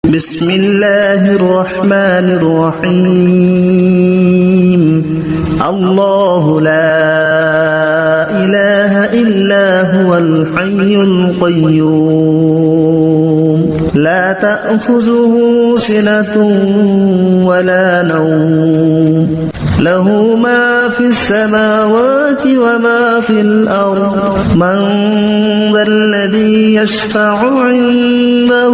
بسم الله الرحمن الرحيم الله لا إله إلا هو الحي القيوم لا تأخذه سنة ولا نوم له ما في السماوات وما في الأرض من ذا الذي يشفع عنده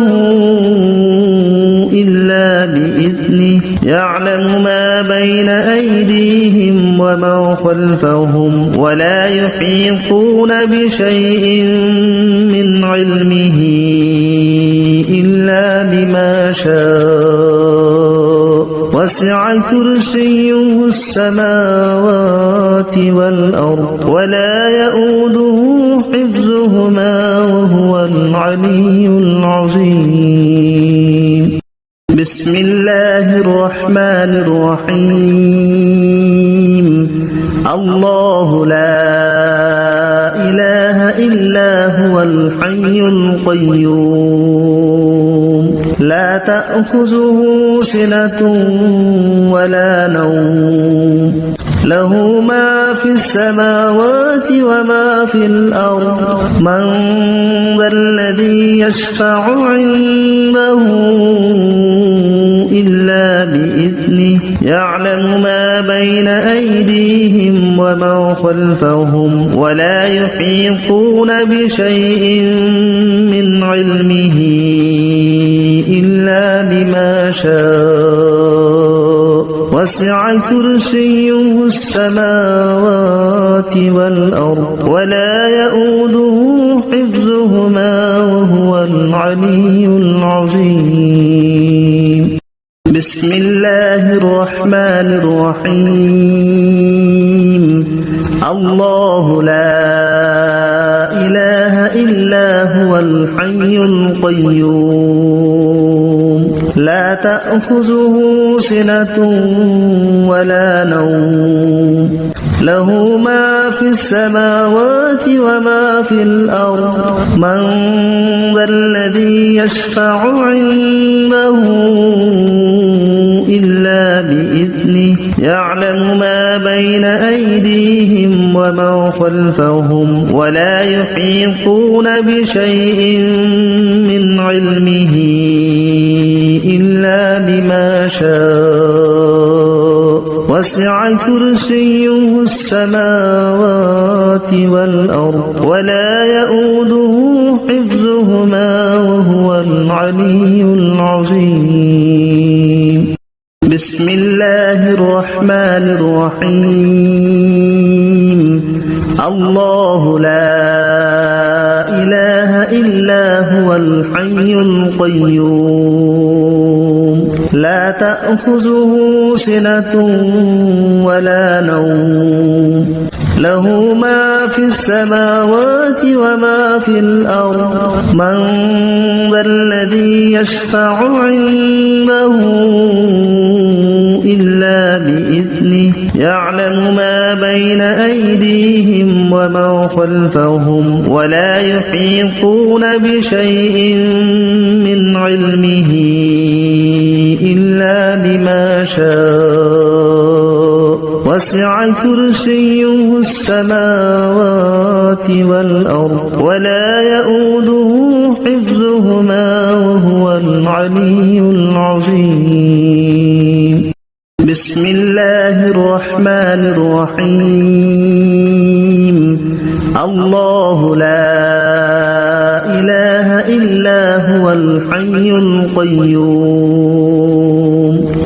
إلا بإذنه يعلم ما بين أيديهم وما خلفهم ولا يحيطون بشيء من علمه إلا بما شاء وسع كرسيه السماوات والأرض ولا يؤوده حفظهما وهو العلي العظيم بسم الله الرحمن الرحيم الله لا إله إلا هو الحي القيوم لا تأخذه سنة ولا نوم له ما في السماوات وما في الأرض من ذا الذي يشفع عنده إلا بإذنه يعلم ما بين أيديهم وما خلفهم ولا يحيطون بشيء من علمه إلا بما شاء وسع كرسيه السماوات والأرض ولا يؤوده حفظهما وهو العلي العظيم بسم الله الرحمن الرحيم الله لا إله إلا هو الحي القيوم لا تأخذه سنة ولا نوم له ما في السماوات وما في الأرض من ذا الذي يشفع عنده إلا بإذنه يعلم ما بين أيديهم وما خلفهم ولا يحيطون بشيء من علمه إلا بما شاء وسع كرسيه السماوات والأرض ولا يؤوده حفظهما وهو العلي العظيم بسم الله الرحمن الرحيم الله لا إله إلا هو الحي القيوم لا تأخذه سنة ولا نوم له ما في السماوات وما في الأرض من ذا الذي يشفع عنده إلا بإذنه يعلم ما بين أيديهم وما خلفهم ولا يحيطون بشيء من علمه إلا بما شاء وسع كرسيه السماوات والأرض ولا يؤوده حفظهما وهو العلي العظيم بسم الله الرحمن الرحيم الله لا إله إلا هو الحي القيوم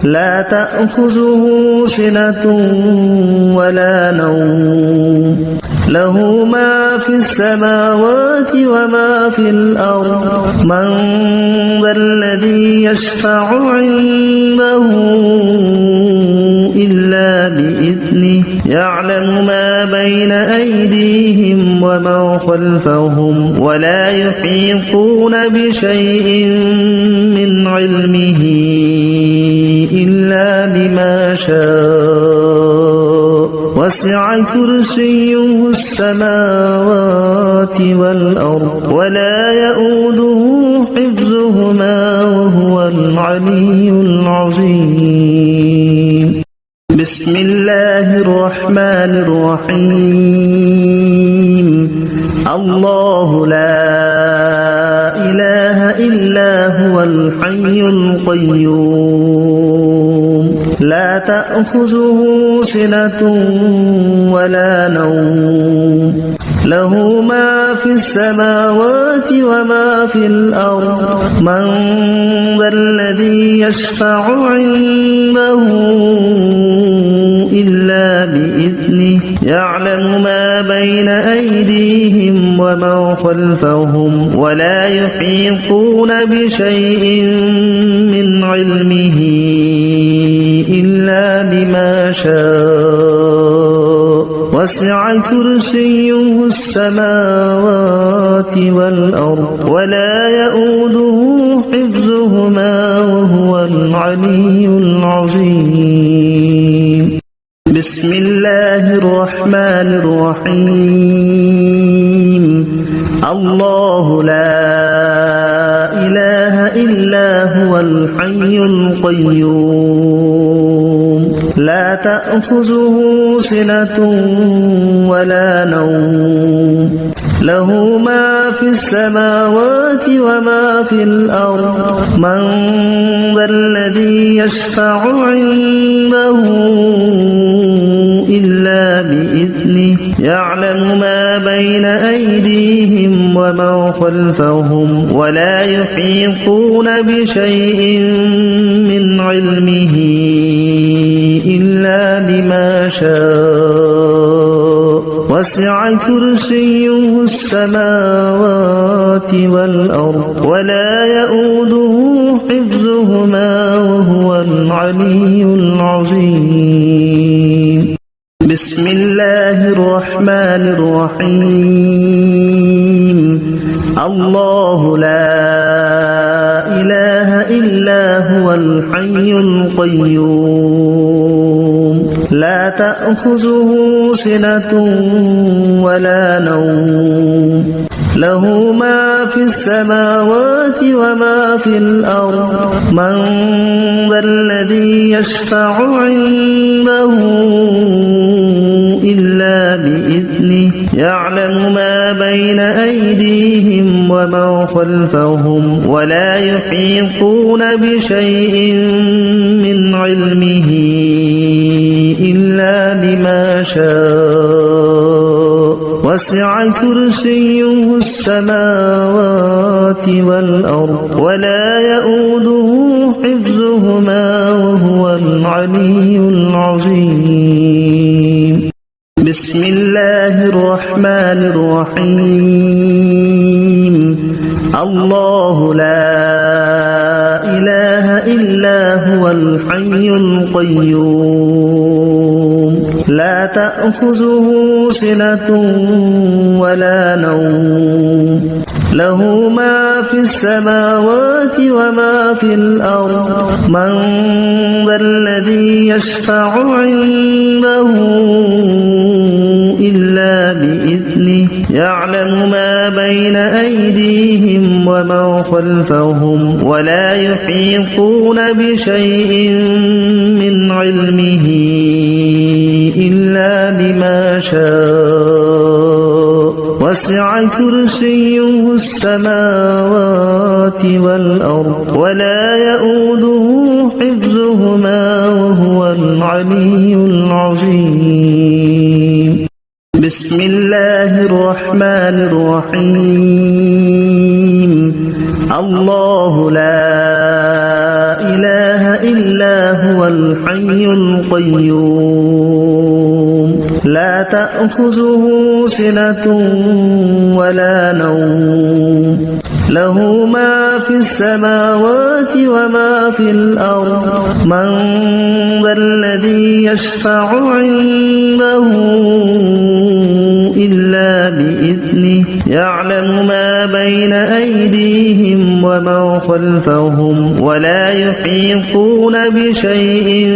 لا تأخذه سنة ولا نوم له ما في السماوات وما في الأرض من ذا الذي يشفع عنده إلا بإذنه يعلم ما بين أيديهم وما خلفهم ولا يحيطون بشيء من علمه إلا بما شاء وسع كرسيه السماوات والأرض ولا يؤوده حفظهما وهو وهو العلي العظيم. بسم الله الرحمن الرحيم. الله لا إله إلا هو الحي القيوم لا تأخذه سنة ولا نوم له ما في السماوات وما في الأرض من ذا الذي يشفع عنده إلا بإذنه يعلم ما بين أيديهم وما خلفهم ولا يحيطون بشيء من علمه إلا بما شاء وسع كرسيه السماوات والأرض ولا يؤوده حفظهما وهو العلي العظيم. بسم الله الرحمن الرحيم. الله لا إله إلا هو الحي القيوم لا تأخذه سنة ولا نوم له ما في السماوات وما في الأرض من ذا الذي يشفع عنده إلا بإذنه يعلم ما بين أيديهم وما خلفهم ولا يحيطون بشيء من علمه إلا بما شاء وسع كرسيه السماوات والأرض ولا يؤوده حفظهما وهو العلي العظيم. بسم الله الرحمن الرحيم. الله لا إله إلا هو الحي القيوم لا تأخذه سنة ولا نوم له ما في السماوات وما في الأرض من ذا الذي يشفع عنده إلا بإذنه يعلم ما بين أيديهم وما خلفهم ولا يحيطون بشيء من علمه إلا بما شاء وسع كرسيه السماوات والأرض ولا يؤوده حفظهما وهو العلي العظيم. بسم الله الرحمن الرحيم. الله لا إله إلا هو الحي القيوم لا تأخذه سنة ولا نوم له ما في السماوات وما في الأرض من ذا الذي يشفع عنده إلا بإذنه يعلم ما بين أيديهم وما خلفهم ولا يحيطون بشيء من علمه إلا بما شاء وسع كرسيه السماوات والأرض ولا يؤوده حفظهما وهو العلي العظيم. بسم الله الرحمن الرحيم. الله لا إله إلا هو الحي القيوم لا تأخذه سنة ولا نوم له ما في السماوات وما في الأرض من ذا الذي يشفع عنده إلا بإذنه يعلم ما بين أيديهم وما خلفهم ولا يحيطون بشيء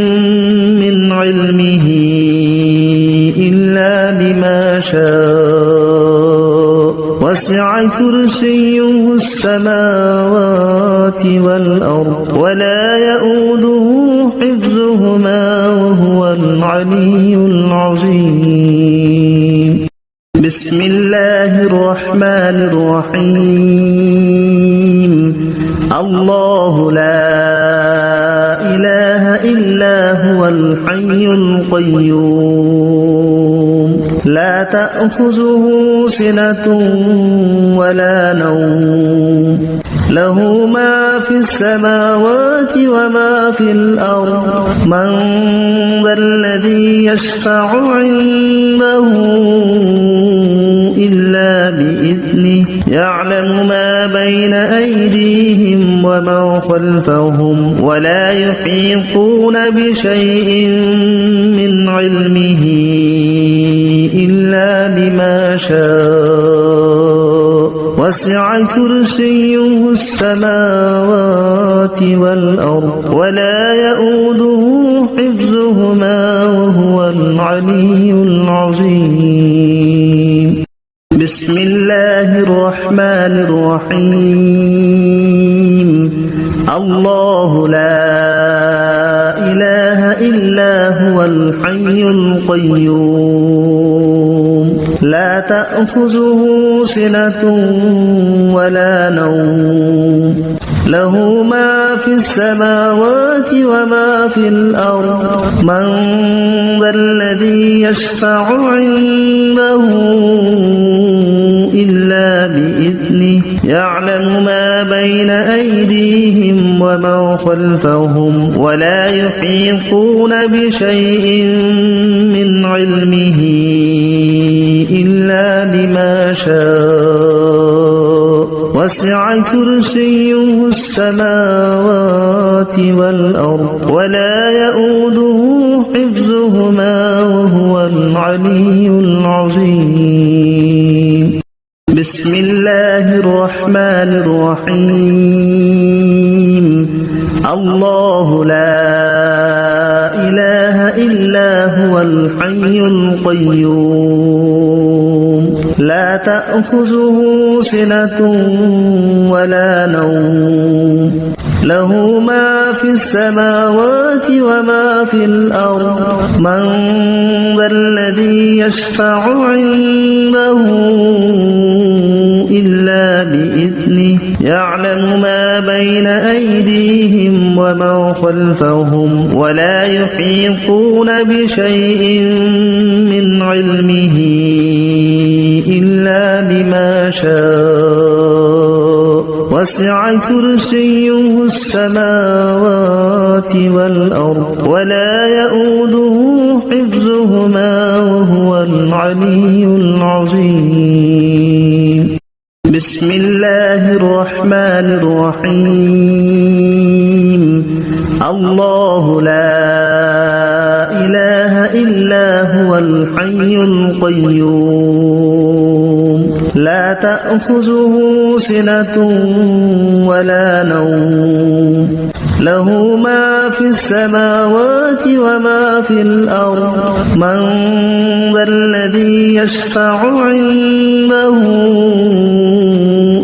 من علمه إلا بما شاء وسع كرسيه السماوات والأرض ولا يؤوده حفظهما وهو العلي العظيم. بسم الله الرحمن الرحيم. الله لا إله إلا هو الحي القيوم لا تأخذه سنة ولا نوم له ما في السماوات وما في الأرض من ذا الذي يشفع عنده إلا بإذنه يعلم ما بين أيديهم وما خلفهم ولا يحيطون بشيء من علمه إلا بما شاء وسع كرسيه السماوات والأرض ولا يؤوده حفظهما وهو العلي العظيم. بسم الله الرحمن الرحيم. الله لا إله إلا هو الحي القيوم لا تأخذه سنة ولا نوم له ما في السماوات وما في الأرض من ذا الذي يشفع عنده إلا بإذنه يعلم ما بين أيديهم وما خلفهم ولا يحيطون بشيء من علمه إلا بما شاء وسع كرسيه السماوات والأرض ولا يؤوده حفظهما وهو العلي العظيم. بسم الله الرحمن الرحيم. الله لا إله إلا هو الحي القيوم لا تأخذه سنة ولا نوم له ما في السماوات وما في الأرض من ذا الذي يشفع عنده إلا بإذنه يعلم ما بين أيديهم وما خلفهم ولا يحيطون بشيء من علمه إلا بما شاء وسع كرسيه السماوات والأرض ولا يؤوده حفظهما وهو العلي العظيم. بسم الله الرحمن الرحيم. الله لا إله إلا هو الحي القيوم لا تأخذه سنة ولا نوم له ما في السماوات وما في الأرض من ذا الذي يشفع عنده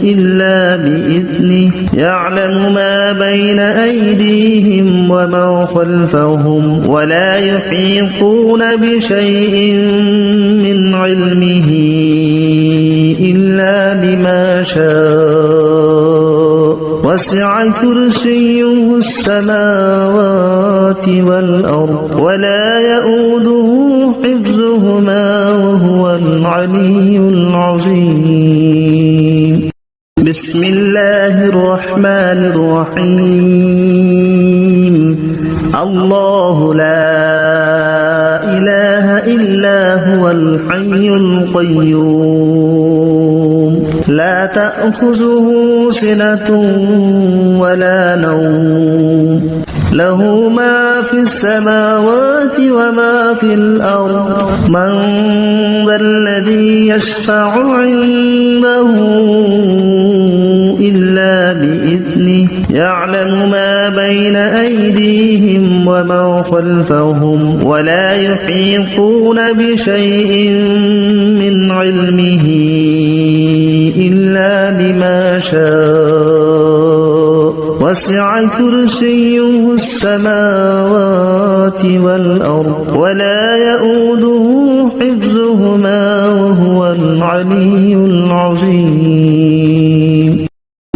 إلا بإذنه يعلم ما بين أيديهم وما خلفهم ولا يحيطون بشيء من علمه إلا بما شاء وسع كرسيه السماوات والأرض ولا يؤوده حفظهما وهو العلي العظيم. بسم الله الرحمن الرحيم. الله لا إله إلا هو الحي القيوم لا تأخذه سنة ولا نوم له ما في السماوات وما في الأرض من ذا الذي يشفع عنده إلا بإذنه يعلم ما بين أيديهم وما خلفهم ولا يحيطون بشيء من علمه شاء وسع كرسيه السماوات والأرض ولا يؤوده حفظهما وهو العلي العظيم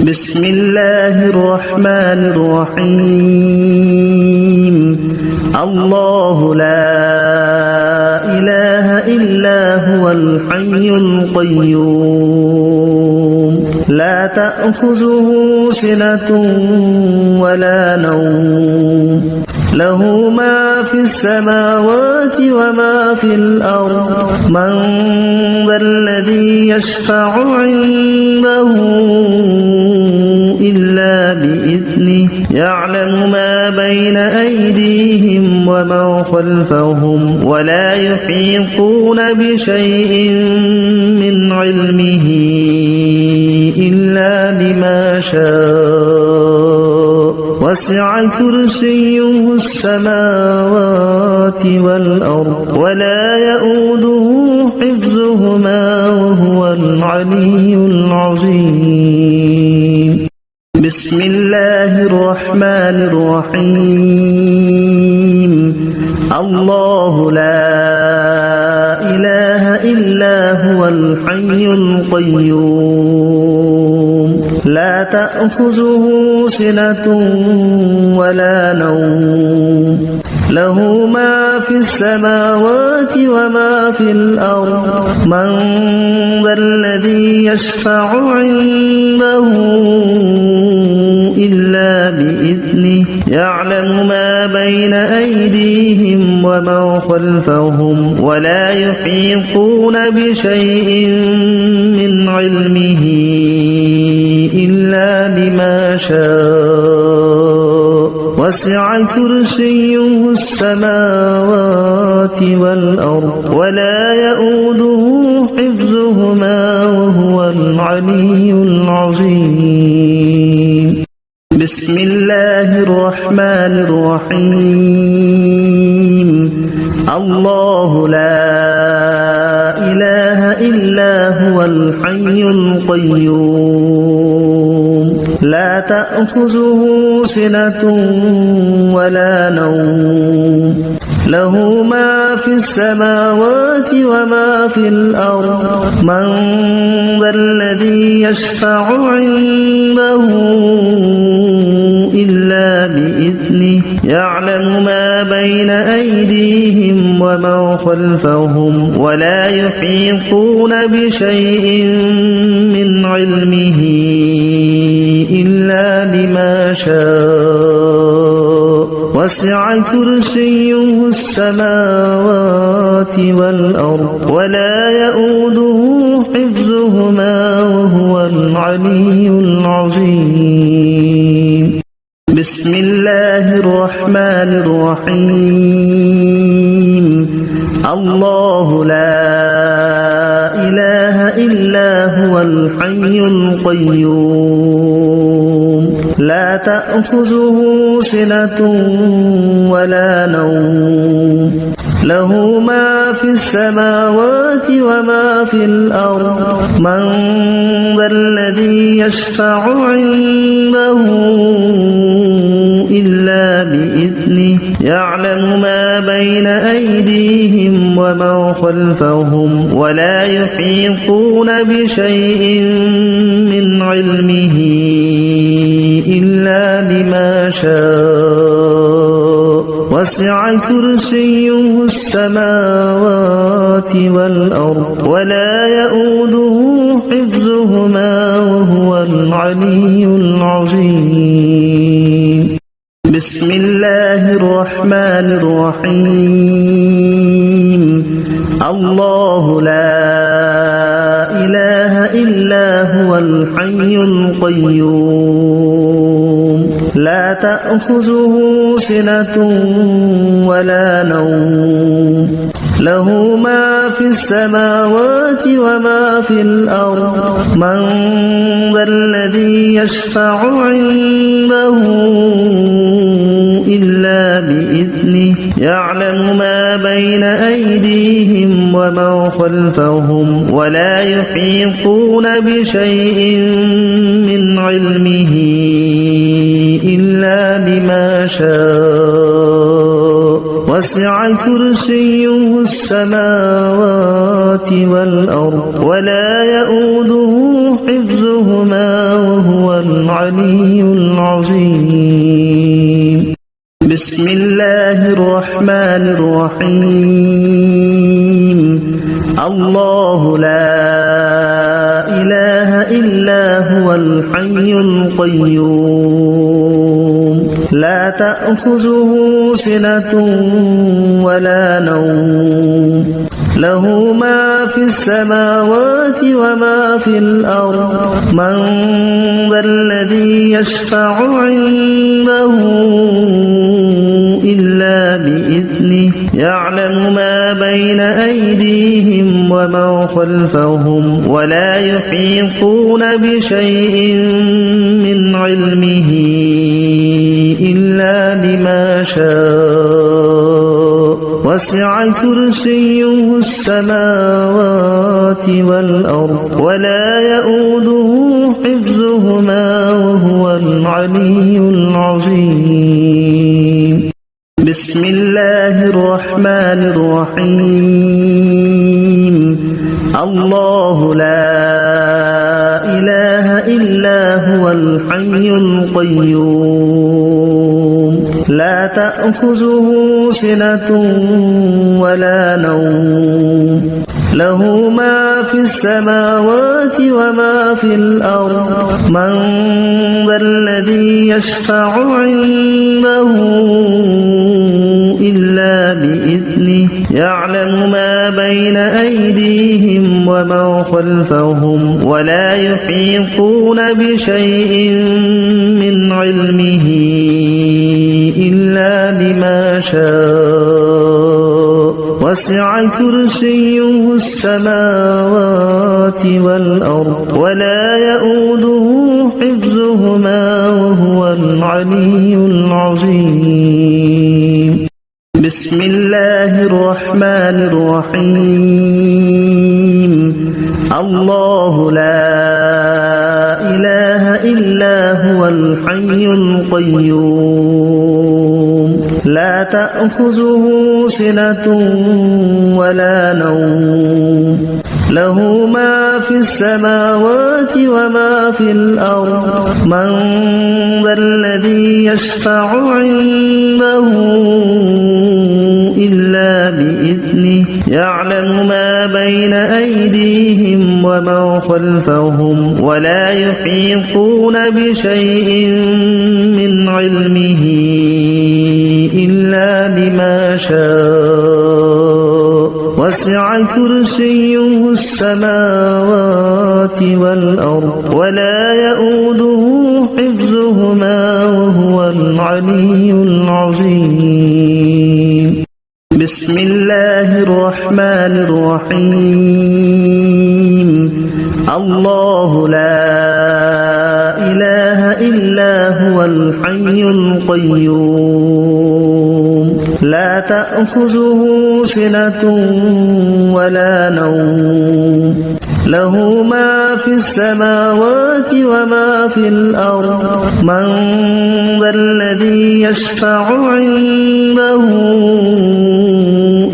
بسم الله الرحمن الرحيم الله لا إله إلا هو الحي القيوم لا تأخذه سنة ولا نوم له ما في السماوات وما في الأرض من ذا الذي يشفع عنده إلا بإذنه يعلم ما بين أيديهم وما خلفهم ولا يحيطون بشيء من علمه إلا بما شاء وسع كرسيه السماوات والأرض ولا يؤوده حفظهما وهو العلي العظيم بسم الله الرحمن الرحيم الله لا إله إلا هو الحي القيوم لا تأخذه سنة ولا نوم له ما في السماوات وما في الأرض من ذا الذي يشفع عنده إلا بإذنه يعلم ما بين أيديهم وما خلفهم ولا يحيطون بشيء من علمه إلا بما شاء وسع كرسيه السماوات والأرض ولا يؤوده حفظهما وهو العلي العظيم بسم الله الرحمن الرحيم الله لا إله إلا هو الحي القيوم لا تأخذه سنة ولا نوم له ما في السماوات وما في الأرض من ذا الذي يشفع عنده إلا بإذنه يعلم ما بين أيديهم وما خلفهم ولا يحيطون بشيء من علمه إلا بما شاء وسع كرسيه السماوات والأرض ولا يؤوده حفظهما وهو العلي العظيم بسم الله الرحمن الرحيم الله لا إله إلا هو الحي القيوم لا تأخذه سنة ولا نوم له ما في السماوات وما في الأرض من ذا الذي يشفع عنده إلا بإذنه يعلم ما بين أيديهم وما خلفهم ولا يحيطون بشيء من علمه إلا بما شاء وسع كرسيه السماوات والأرض ولا يؤوده حفظهما وهو العلي العظيم بسم الله الرحمن الرحيم الله لا إله إلا هو الحي القيوم لا تأخذه سنة ولا نوم له ما في السماوات وما في الأرض من ذا الذي يشفع عنده إلا بإذنه يعلم ما بين أيديهم ومن خلفهم ولا يحيطون بشيء من علمه إلا بما شاء وسع كرسيه السماوات والأرض ولا يؤوده حفظهما وهو العلي العظيم بسم الله الرحمن الرحيم الله لا إله إلا هو الحي القيوم لا تأخذه سنة ولا نوم له ما في السماوات وما في الأرض من ذا الذي يشفع عنده إلا بإذنه يعلم ما بين أيديهم ومن خلفهم ولا يحيطون بشيء من علمه إلا بما شاء وسع كرسيه السماوات والأرض ولا يؤوده حفظهما وهو العلي العظيم بسم الله الرحمن الرحيم الله لا إله إلا هو الحي القيوم لا تأخذه سنة ولا نوم له ما في السماوات وما في الأرض من ذا الذي يشفع عنده إلا بإذنه يعلم ما بين أيديهم ومن خلفهم ولا يحيطون بشيء من علمه إلا بما شاء وسع كرسيه السماوات والأرض ولا يؤوده حفظهما وهو العلي العظيم بسم الله الرحمن الرحيم الله لا إله إلا هو الحي القيوم لا تأخذه سنة ولا نوم له ما في السماوات وما في الأرض من ذا الذي يشفع عنده إلا بإذنه يعلم ما بين أيديهم ومن خلفهم ولا يحيطون بشيء من علمه إلا بما شاء وسع كرسيه السماوات والأرض ولا يؤوده حفظهما وهو العلي العظيم بسم الله الرحمن الرحيم الله لا إله إلا هو الحي القيوم لا تأخذه سنة ولا نوم له ما في السماوات وما في الأرض من ذا الذي يشفع عنده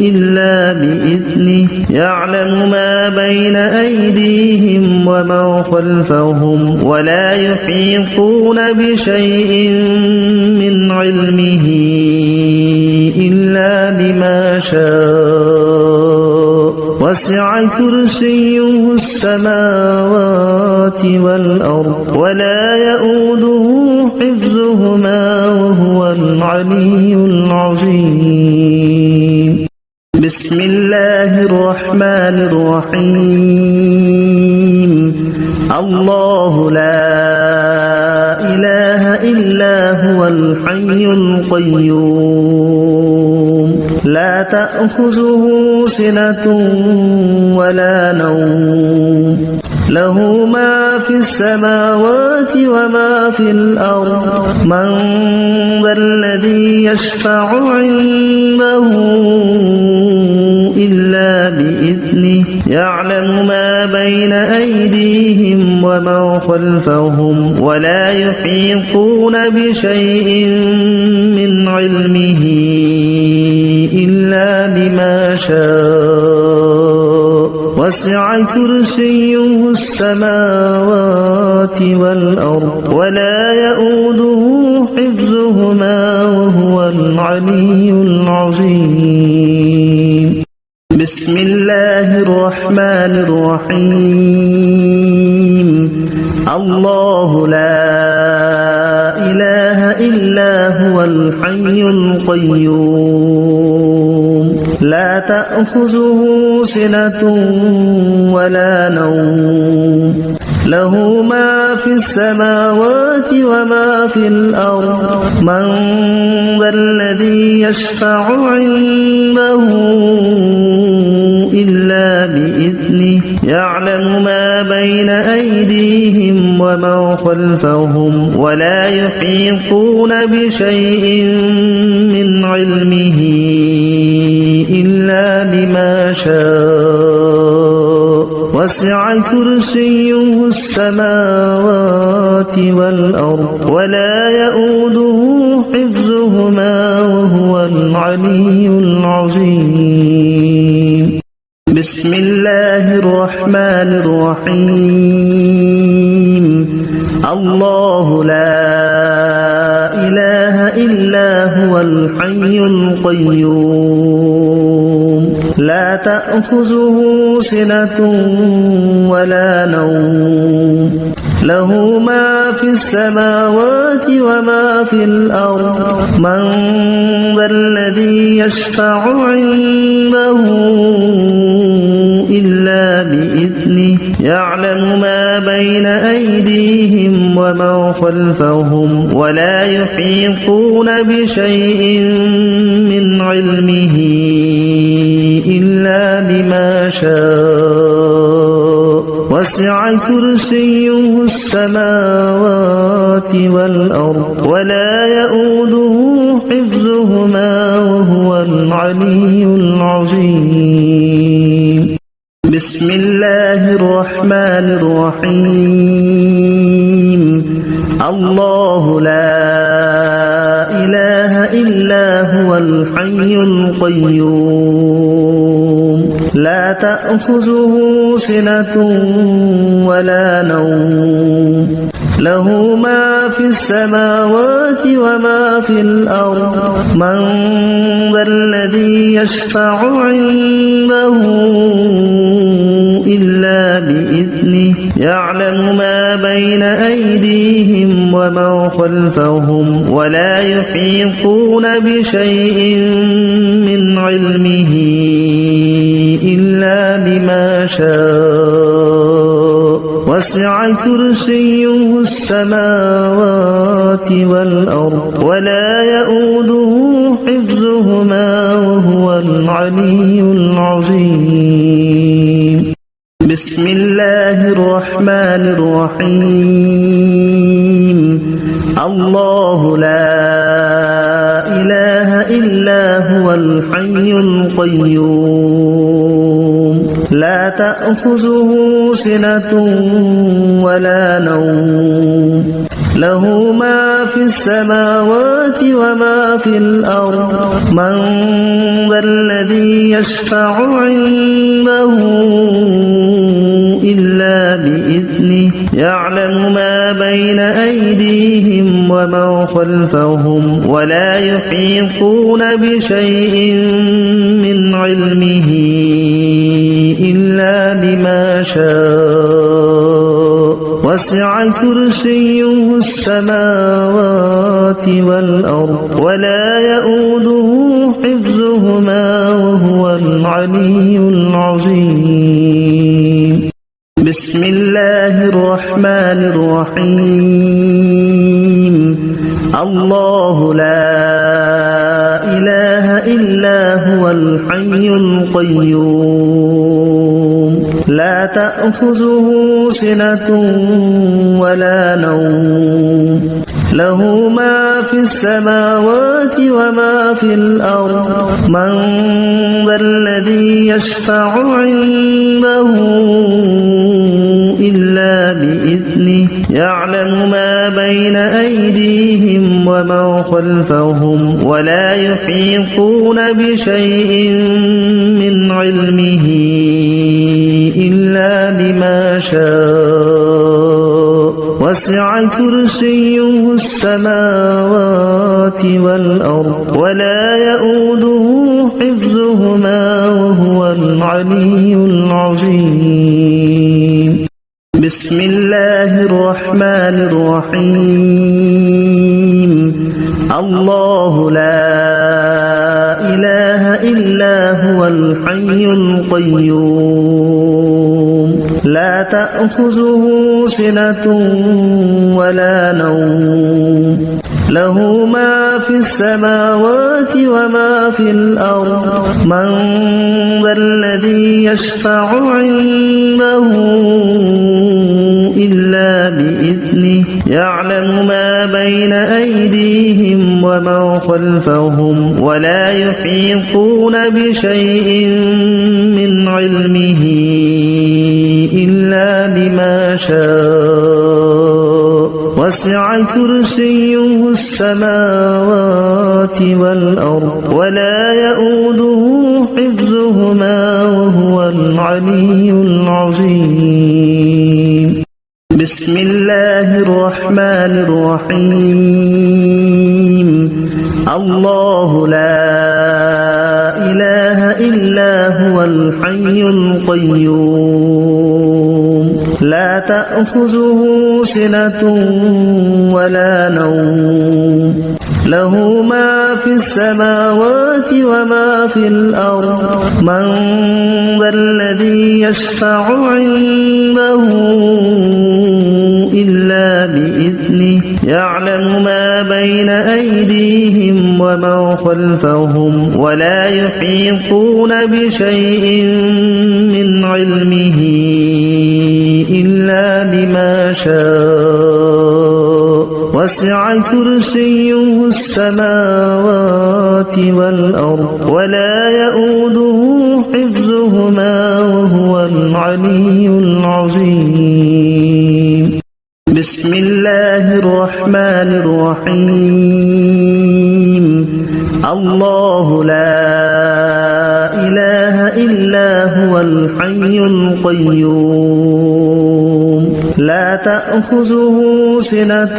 إلا بإذنه يعلم ما بين أيديهم ومن خلفهم ولا يحيطون بشيء من علمه إلا بما شاء وسع كرسيه السماوات والأرض ولا يؤوده حفظهما وهو العلي العظيم بسم الله الرحمن الرحيم الله لا إله إلا هو الحي القيوم لا تأخذه سنة ولا نوم له ما في السماوات وما في الأرض من ذا الذي يشفع عنده إلا بإذنه يعلم ما بين أيديهم وما خلفهم ولا يحيطون بشيء من علمه إلا بما شاء وسع كرسيه السماوات والأرض ولا يؤوده حفظهما وهو العلي العظيم بسم الله الرحمن الرحيم الله لا إله إلا هو الحي القيوم لا تأخذه سنة ولا نوم له ما في السماوات وما في الأرض من ذا الذي يشفع عنده إلا بإذنه يعلم ما بين أيديهم وما خلفهم ولا يحيطون بشيء من علمه إلا بما شاء وسع كرسيه السماوات والأرض ولا يؤوده حفظهما وهو العلي العظيم بسم الله الرحمن الرحيم الله لا إله إلا هو الحي القيوم لا تأخذه سنة ولا نوم له ما في السماوات وما في الأرض من ذا الذي يشفع عنده إلا بإذنه يعلم ما بين أيديهم وما خلفهم ولا يحيطون بشيء من علمه إلا بما شاء وسع كرسيه السماوات والأرض ولا يؤوده حفظهما وهو العلي العظيم بسم الله الرحمن الرحيم الله لا إله إلا هو الحي القيوم لا تأخذه سنة ولا نوم له ما في السماوات وما في الأرض من ذا الذي يشفع عنده إلا بإذنه يعلم ما بين أيديهم وما خلفهم ولا يحيطون بشيء من علمه إلا بما شاء وسع كرسيه السماوات والأرض ولا يؤوده حفظهما وهو العلي العظيم بسم الله الرحمن الرحيم الله لا إله إلا هو الحي القيوم لا تأخذه سنة ولا نوم له ما في السماوات وما في الأرض من ذا الذي يشفع عنده إلا بإذنه يعلم ما بين أيديهم وما خلفهم ولا يحيطون بشيء من علمه إلا بما شاء وسع كرسيه السماوات والأرض ولا يؤوده حفظهما وهو العلي العظيم بسم الله الرحمن الرحيم الله لا إله إلا هو الحي القيوم لا تأخذه سنة ولا نوم له ما في السماوات وما في الأرض من ذا الذي يشفع عنده إلا بإذنه يعلم ما بين أيديهم وما خلفهم ولا يحيطون بشيء من علمه إلا بما شاء وسع كرسيه السماوات والأرض ولا يؤوده حفظهما وهو العلي العظيم بسم الله الرحمن الرحيم الله لا إله إلا هو الحي القيوم لا تأخذه سنة ولا نوم له ما في السماوات وما في الأرض من ذا الذي يشفع عنده إلا بإذنه يعلم ما بين أيديهم وما خلفهم ولا يحيطون بشيء من علمه إلا بما شاء وسع كرسيه السماوات والأرض ولا يؤوده حفظهما وهو العلي العظيم بسم الله الرحمن الرحيم الله لا إله إلا هو الحي القيوم لا تأخذه سنة ولا نوم له ما في السماوات وما في الأرض من ذا الذي يشفع عنده إلا بإذنه يعلم ما بين أيديهم وما خلفهم ولا يحيطون بشيء من علمه إلا بما شاء وسع كرسيه السماوات والأرض ولا يؤوده حفظهما وهو العلي العظيم بسم الله الرحمن الرحيم الله لا إله إلا هو الحي القيوم لا تأخذه سنة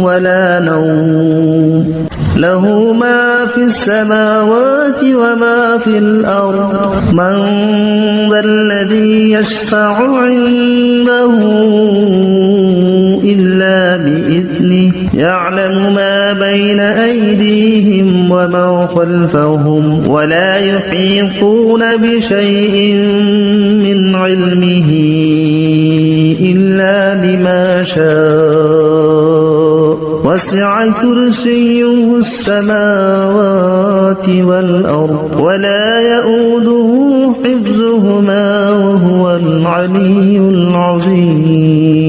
ولا نوم له ما في السماوات وما في الأرض من ذا الذي يشفع عنده إلا بإذنه يعلم ما بين أيديهم وما خلفهم ولا يحيطون بشيء من علمه إلا بما شاء وسع كرسيه السماوات والأرض ولا يؤوده حفظهما وهو العلي العظيم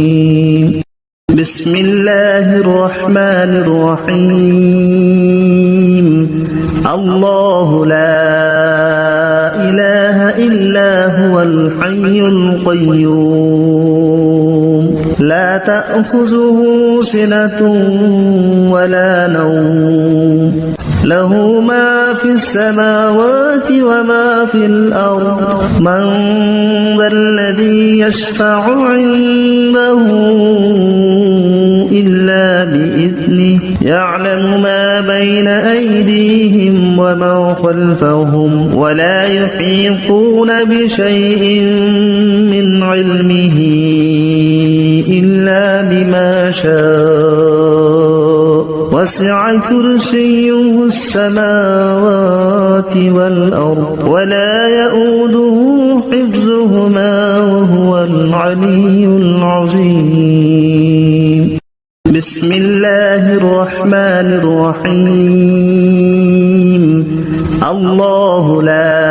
بسم الله الرحمن الرحيم الله لا إله إلا هو الحي القيوم لا تأخذه سنة ولا نوم له ما في السماوات وما في الأرض من ذا الذي يشفع عنده إلا بإذنه يعلم ما بين أيديهم وما خلفهم ولا يحيطون بشيء من علمه إلا بما شاء وسع كرسيه السماوات والأرض ولا يؤوده حفظهما وهو العلي العظيم بسم الله الرحمن الرحيم الله لا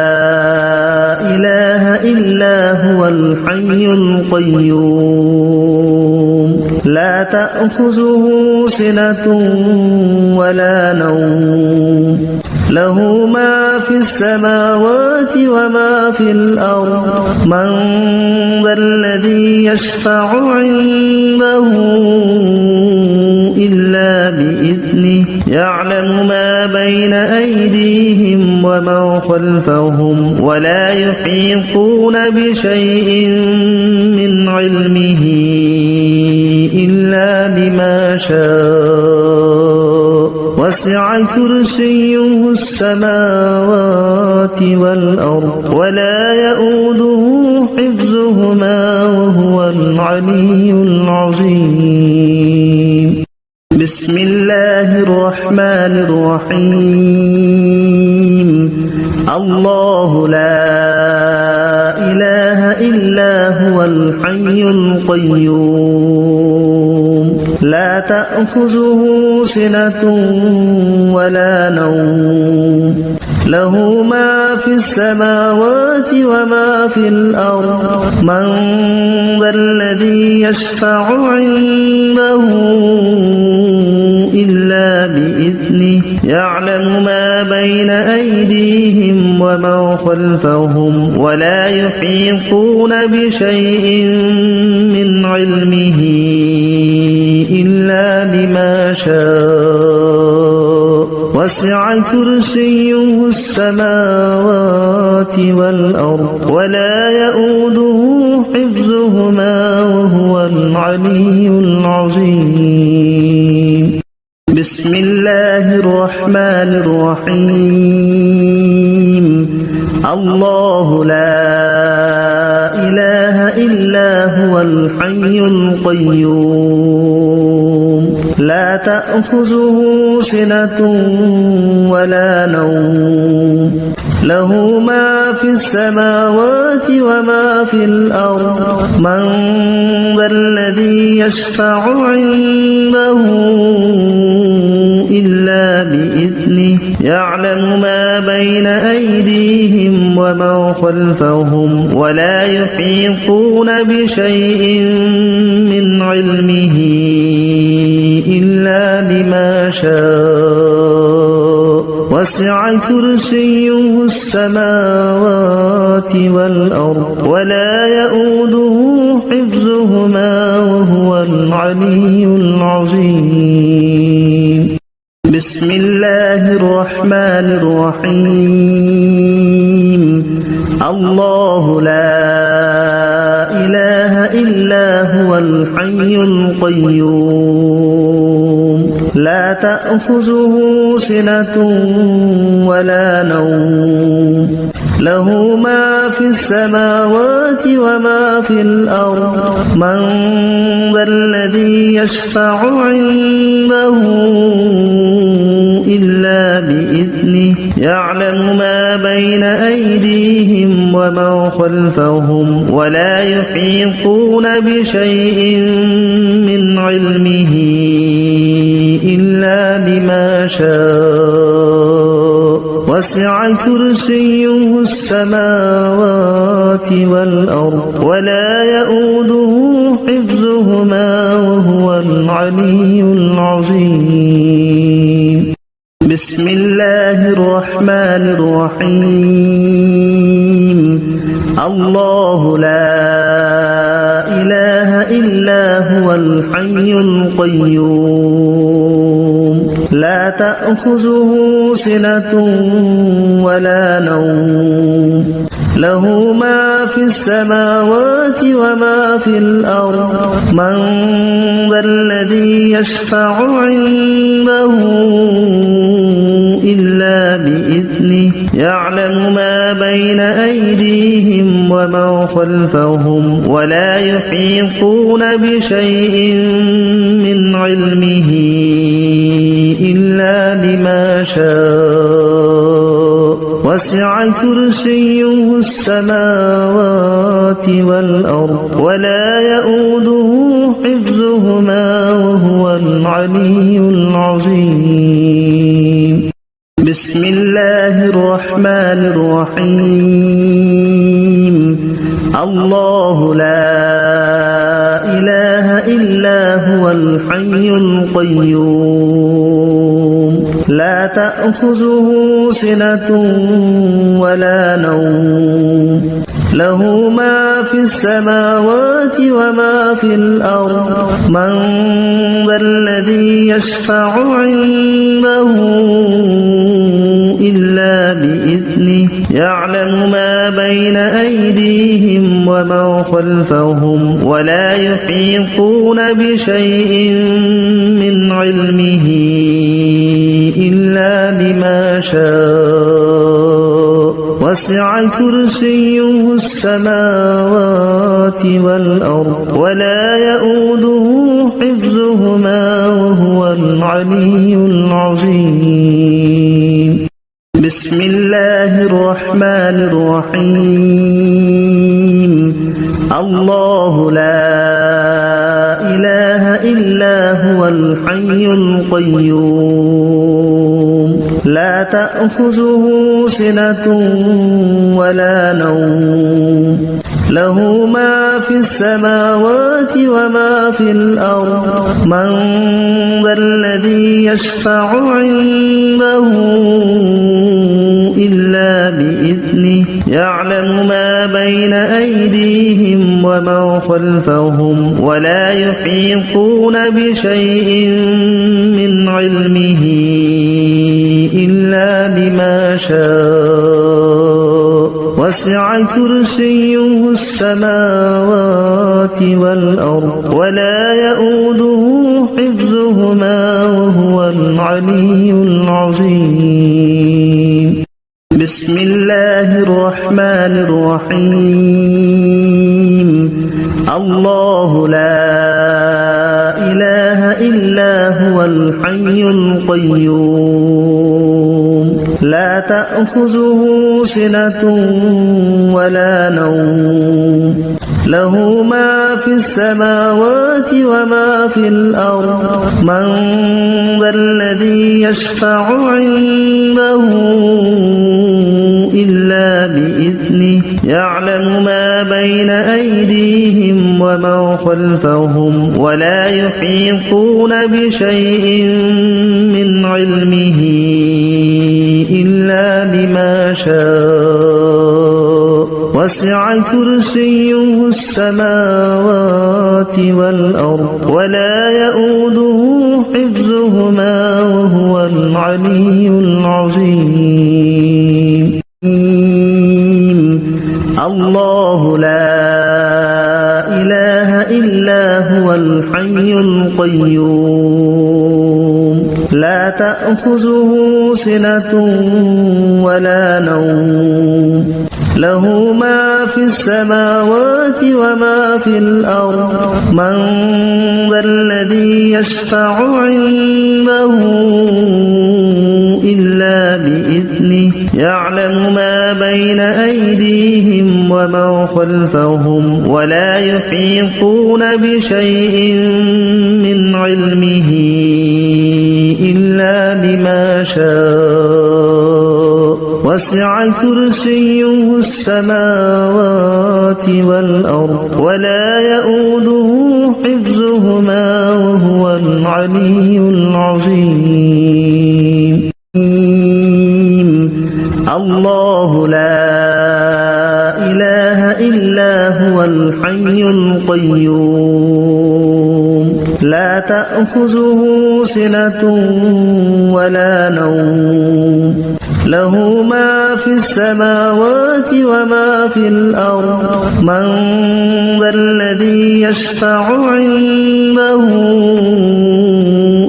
إله إلا هو الحي القيوم لا تأخذه سنة ولا نوم له ما في السماوات وما في الأرض من ذا الذي يشفع عنده إلا بإذنه يعلم ما بين أيديهم وما خلفهم ولا يحيطون بشيء من علمه إلا بما شاء وسع كرسيه السماوات والأرض ولا يؤوده حفظهما وهو العلي العظيم بسم الله الرحمن الرحيم الله لا إله إلا هو الحي القيوم لا تأخذه سنة ولا نوم له ما في السماوات وما في الأرض من ذا الذي يشفع عنده إلا بإذنه يعلم ما بين أيديهم وما خلفهم ولا يحيطون بشيء من علمه إلا بما شاء وسع كرسيه السماوات والأرض ولا يؤوده حفظهما وهو العلي العظيم بسم الله الرحمن الرحيم الله لا إله إلا هو الحي القيوم لا تأخذه سنة ولا نوم له ما في السماوات وما في الأرض من ذا الذي يشفع عنده إلا بإذنه يعلم ما بين أيديهم وما خلفهم ولا يحيطون بشيء من علمه إلا بما شاء وسع كرسيه السماوات والأرض ولا يؤوده حفظهما وهو العلي العظيم بسم الله الرحمن الرحيم الله لا إله إلا هو الحي القيوم لا تأخذه سنة ولا نوم له ما في السماوات وما في الأرض من ذا الذي يشفع عنده إلا بإذنه يعلم ما بين أيديهم وما خلفهم ولا يحيطون بشيء من علمه إلا بما شاء وسع كرسيه السماوات والأرض ولا يؤوده حفظهما وهو العلي العظيم بسم الله الرحمن الرحيم الله لا إله إلا هو الحي القيوم لا تأخذه سنة ولا نوم له ما في السماوات وما في الأرض من ذا الذي يشفع عنده إلا بإذنه يعلم ما بين أيديهم وما خلفهم ولا يحيطون بشيء من علمه إلا بما شاء وسع كرسيه السماوات والأرض ولا يؤوده حفظهما وهو العلي العظيم بسم الله الرحمن الرحيم الله لا إله إلا هو الحي القيوم لا تأخذه سنة ولا نوم له ما في السماوات وما في الأرض من ذا الذي يشفع عنده إلا بإذنه يعلم ما بين أيديهم وما خلفهم ولا يحيطون بشيء من علمه إلا بما شاء وسع كرسيه السماوات والأرض ولا يؤوده حفظهما وهو العلي العظيم بسم الله الرحمن الرحيم الله لا إله إلا هو الحي القيوم لا تأخذه سنة ولا نوم له ما في السماوات وما في الأرض من ذا الذي يشفع عنده إلا بإذنه يعلم ما بين أيديهم وما خلفهم ولا يحيطون بشيء من علمه إلا بما شاء وسع كرسيه السماوات والأرض ولا يؤوده حفظهما وهو العلي العظيم بسم الله الرحمن الرحيم الله لا إله إلا هو الحي القيوم لا تأخذه سنة ولا نوم له ما في السماوات وما في الأرض من ذا الذي يشفع عنده إلا بإذنه يعلم ما بين أيديهم وما خلفهم ولا يحيطون بشيء من علمه إلا بما شاء وسع كرسيه السماوات والأرض ولا يؤوده حفظهما وهو العلي العظيم الله لا إله إلا هو الحي القيوم لا تأخذه سنة ولا نوم له ما في السماوات وما في الأرض من ذا الذي يشفع عنده إلا بإذنه يعلم ما بين أيديهم وما خلفهم ولا يحيطون بشيء من علمه إلا بما شاء وسع كرسيه السماوات والأرض ولا يؤوده حفظهما وهو العلي العظيم الله لا إله إلا هو الحي القيوم لا تأخذه سنة ولا نوم له ما في السماوات وما في الأرض من ذا الذي يشفع عنده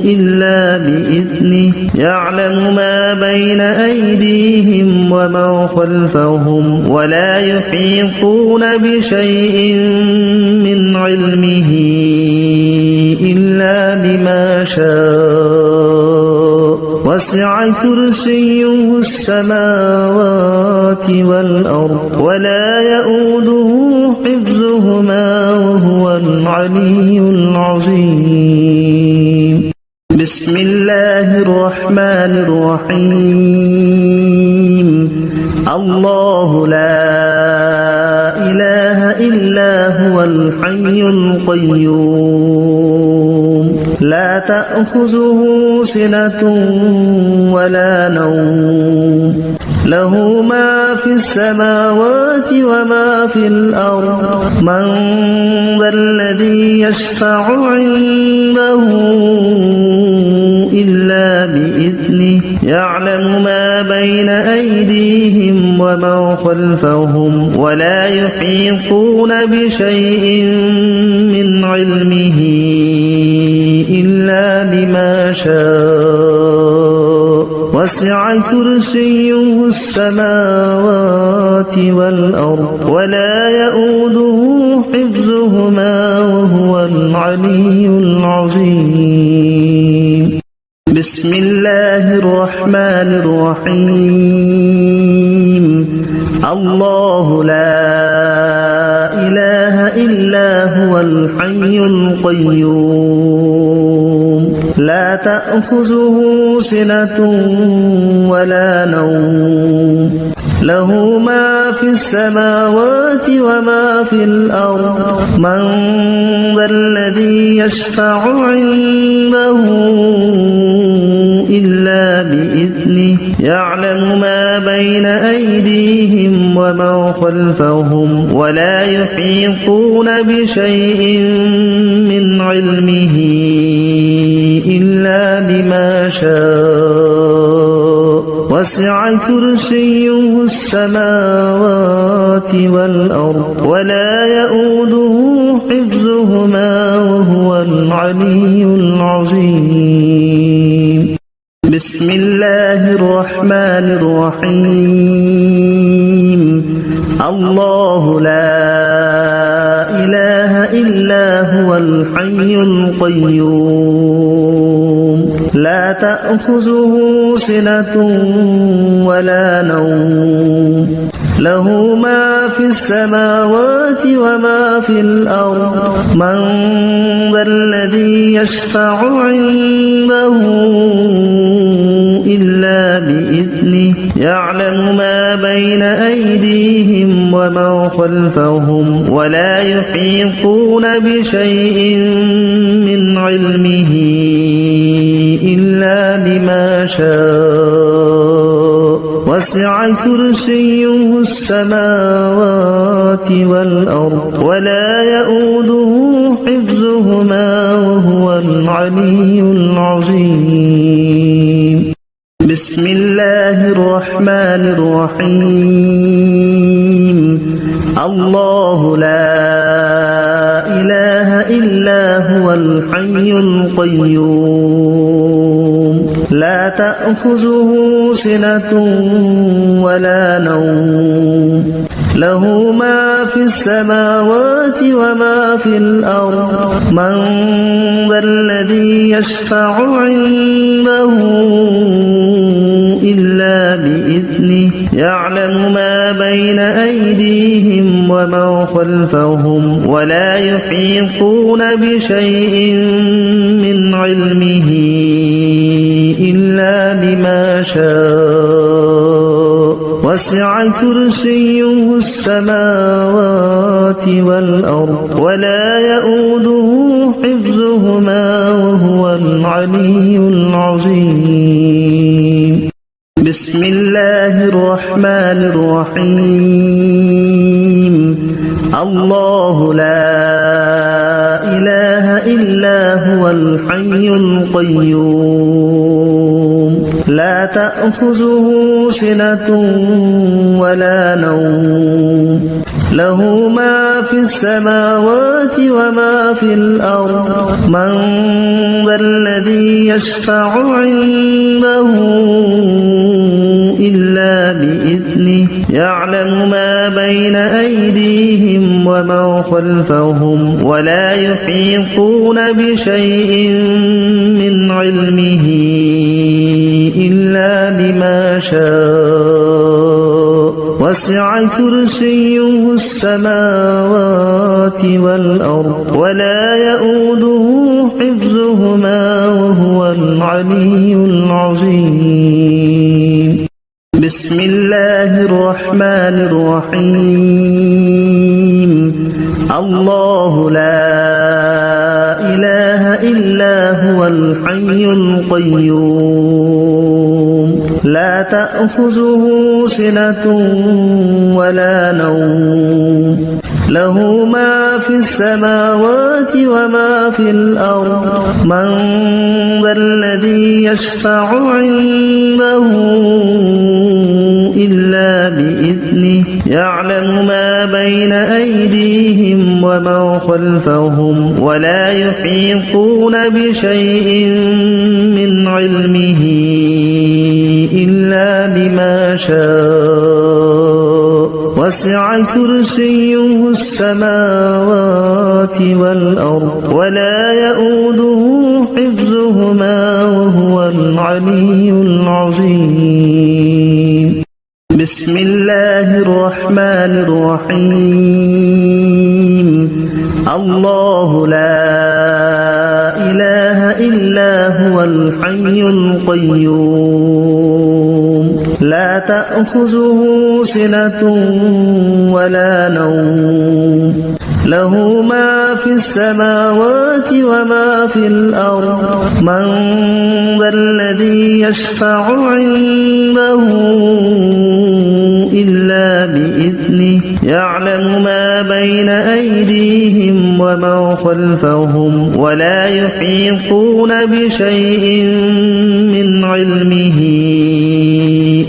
إلا بإذنه يعلم ما بين أيديهم وما خلفهم ولا يحيطون بشيء من علمه إلا بما شاء وسع كرسيه السماوات والأرض ولا يؤوده حفظهما وهو العلي العظيم بسم الله الرحمن الرحيم الله لا إله إلا هو الحي القيوم تأخذه سنة ولا نوم له ما في السماوات وما في الأرض من ذا الذي يشفع عنده إلا بإذنه يعلم ما بين أيديهم وما خلفهم ولا يحيطون بشيء من علمه إلا بما شاء وسع كرسيه السماوات والأرض ولا يؤوده حفظهما وهو العلي العظيم بسم الله الرحمن الرحيم الله لا إله إلا هو الحي القيوم لا تأخذه سنة ولا نوم له ما في السماوات وما في الأرض من ذا الذي يشفع عنده إلا بإذنه يعلم ما بين أيديهم وما خلفهم ولا يحيطون بشيء من علمه إلا بما شاء وسع كرسيه السماوات والأرض ولا يؤوده حفظهما وهو العلي العظيم بسم الله الرحمن الرحيم الله لا إله إلا هو الحي القيوم لا تأخذه سنة ولا نوم له ما في السماوات وما في الأرض من ذا الذي يشفع عنده إلا بإذنه يعلم ما بين أيديهم وما خلفهم ولا يحيطون بشيء من علمه إلا بما شاء وسع كرسيه السماوات والأرض ولا يؤوده حفظهما وهو العلي العظيم بسم الله الرحمن الرحيم الله لا إله إلا هو الحي القيوم لا تأخذه سنة ولا نوم له ما في السماوات وما في الأرض من ذا الذي يشفع عنده إلا بإذنه يعلم ما بين أيديهم وما خلفهم ولا يحيطون بشيء من علمه إلا بما شاء وسع كرسيه السماوات والأرض ولا يؤوده حفظهما وهو العلي العظيم بسم الله الرحمن الرحيم الله لا إله إلا هو الحي القيوم لا تأخذه سنة ولا نوم له ما في السماوات وما في الأرض من ذا الذي يشفع عنده إلا بإذنه يعلم ما بين أيديهم وما خلفهم ولا يحيطون بشيء من علمه إلا بما شاء وسع كرسيه السماوات والأرض ولا يؤوده حفظهما وهو العلي العظيم بسم الله الرحمن الرحيم الله لا إله إلا هو الحي القيوم لا تأخذه سنة ولا نوم له ما في السماوات وما في الأرض من ذا الذي يشفع عنده إلا بإذنه يعلم ما بين أيديهم وما خلفهم ولا يحيطون بشيء من علمه إلا بما شاء وسع كرسيه السماوات والأرض ولا يؤوده حفظهما وهو العلي العظيم بسم الله الرحمن الرحيم الله لا إله إلا هو الحي القيوم لا تأخذه سنة ولا نوم له ما في السماوات وما في الأرض من ذا الذي يشفع عنده إلا بإذنه يعلم ما بين أيديهم وما خلفهم ولا يحيطون بشيء من علمه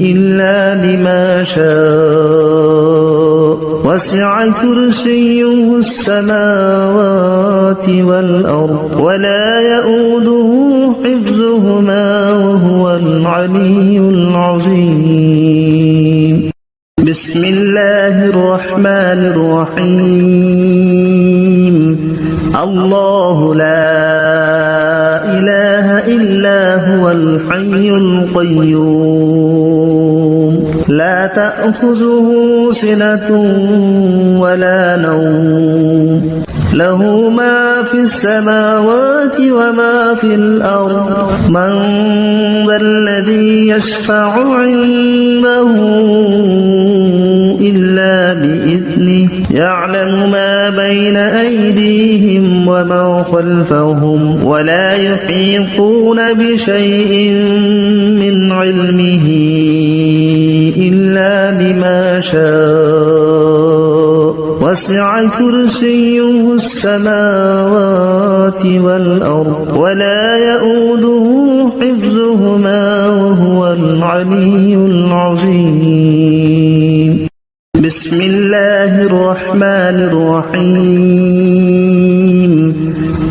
إلا بما شاء وسع كرسيه السماوات والأرض ولا يؤوده حفظهما وهو العلي العظيم بسم الله الرحمن الرحيم الله لا إله إلا هو الحي القيوم لا تأخذه سنة ولا نوم له ما في السماوات وما في الأرض من ذا الذي يشفع عنده إلا بإذنه يعلم ما بين أيديهم وما خلفهم ولا يحيطون بشيء من علمه إلا بما شاء وسع كرسيه السماوات والأرض ولا يؤوده حفظهما وهو العلي العظيم بسم الله الرحمن الرحيم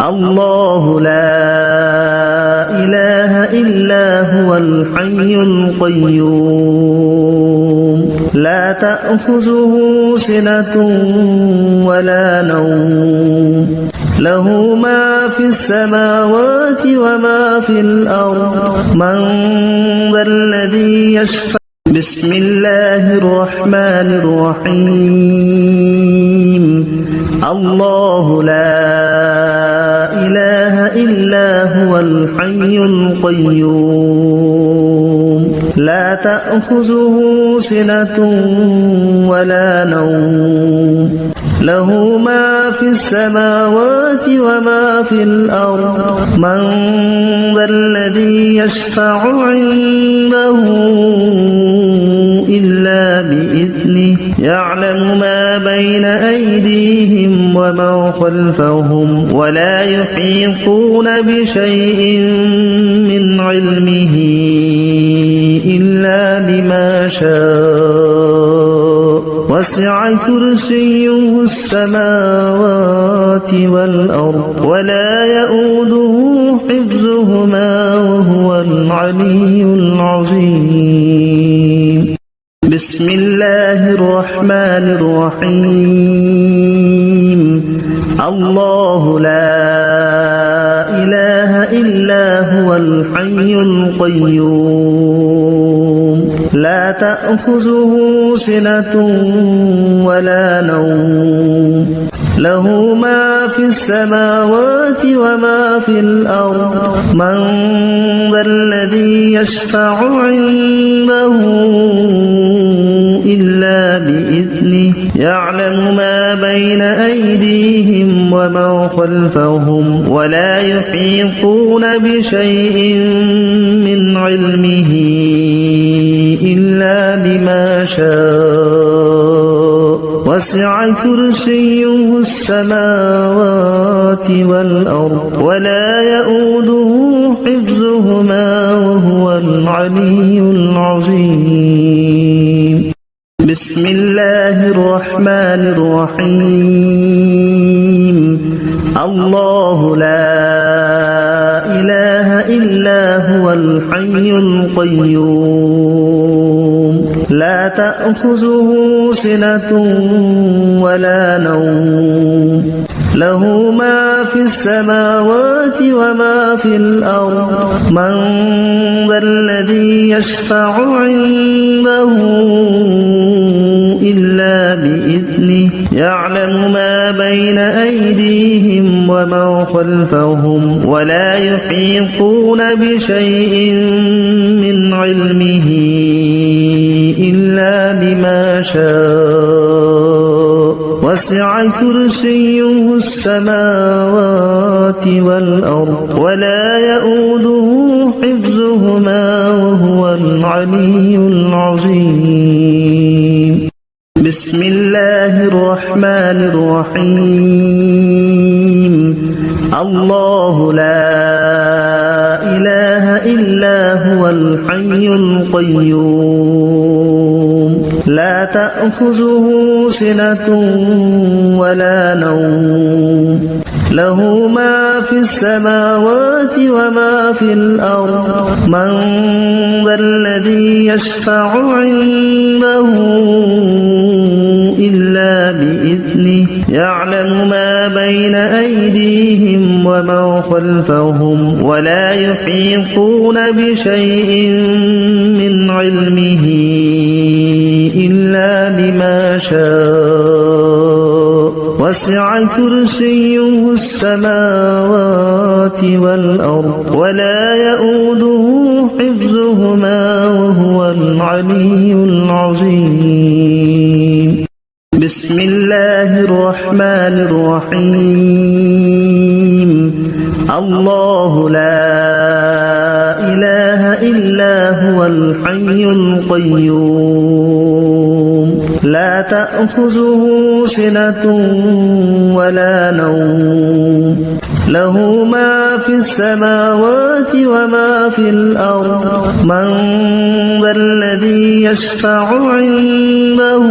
الله لا إله إلا هو الحي القيوم لا تأخذه سنة ولا نوم له ما في السماوات وما في الأرض من ذا الذي يشفع بسم الله الرحمن الرحيم الله لا إله إلا هو الحي القيوم لا تأخذه سنة ولا نوم له ما في السماوات وما في الأرض من ذا الذي يشفع عنده إلا بإذنه يعلم ما بين أيديهم وما خلفهم ولا يحيطون بشيء من علمه إلا بما شاء وسع كرسيه السماوات والأرض ولا يؤوده حفظهما وهو العلي العظيم بسم الله الرحمن الرحيم الله لا إله إلا هو الحي القيوم لا تأخذه سنة ولا نوم له ما في السماوات وما في الأرض من ذا الذي يشفع عنده إلا بإذنه يعلم ما بين أيديهم وما ومن خلفهم ولا يحيطون بشيء من علمه إلا بما شاء وسع كرسيه السماوات والأرض ولا يؤوده حفظهما وهو العلي العظيم. بسم الله الرحمن الرحيم. الله لا إله إلا هو الحي القيوم لا تأخذه سنة ولا نوم له ما في السماوات وما في الأرض من ذا الذي يشفع عنده إلا بإذنه يعلم ما بين أيديهم وما خلفهم ولا يحيطون بشيء من علمه إلا بما شاء وسع كرسيه السماوات والأرض ولا يؤوده حفظهما وهو العلي العظيم. بسم الله الرحمن الرحيم. الله لا إله إلا هو الحي القيوم لا تأخذه سنة ولا نوم له ما في السماوات وما في الأرض من ذا الذي يشفع عنده إلا بإذنه يعلم ما بين أيديهم وما خلفهم ولا يحيطون بشيء من علمه إلا بما شاء وسع كرسيه السماوات والأرض ولا يؤوده حفظهما وهو العلي العظيم. بسم الله الرحمن الرحيم. الله لا إله إلا هو الحي القيوم لا تأخذه سنة ولا نوم له ما في السماوات وما في الأرض من ذا الذي يشفع عنده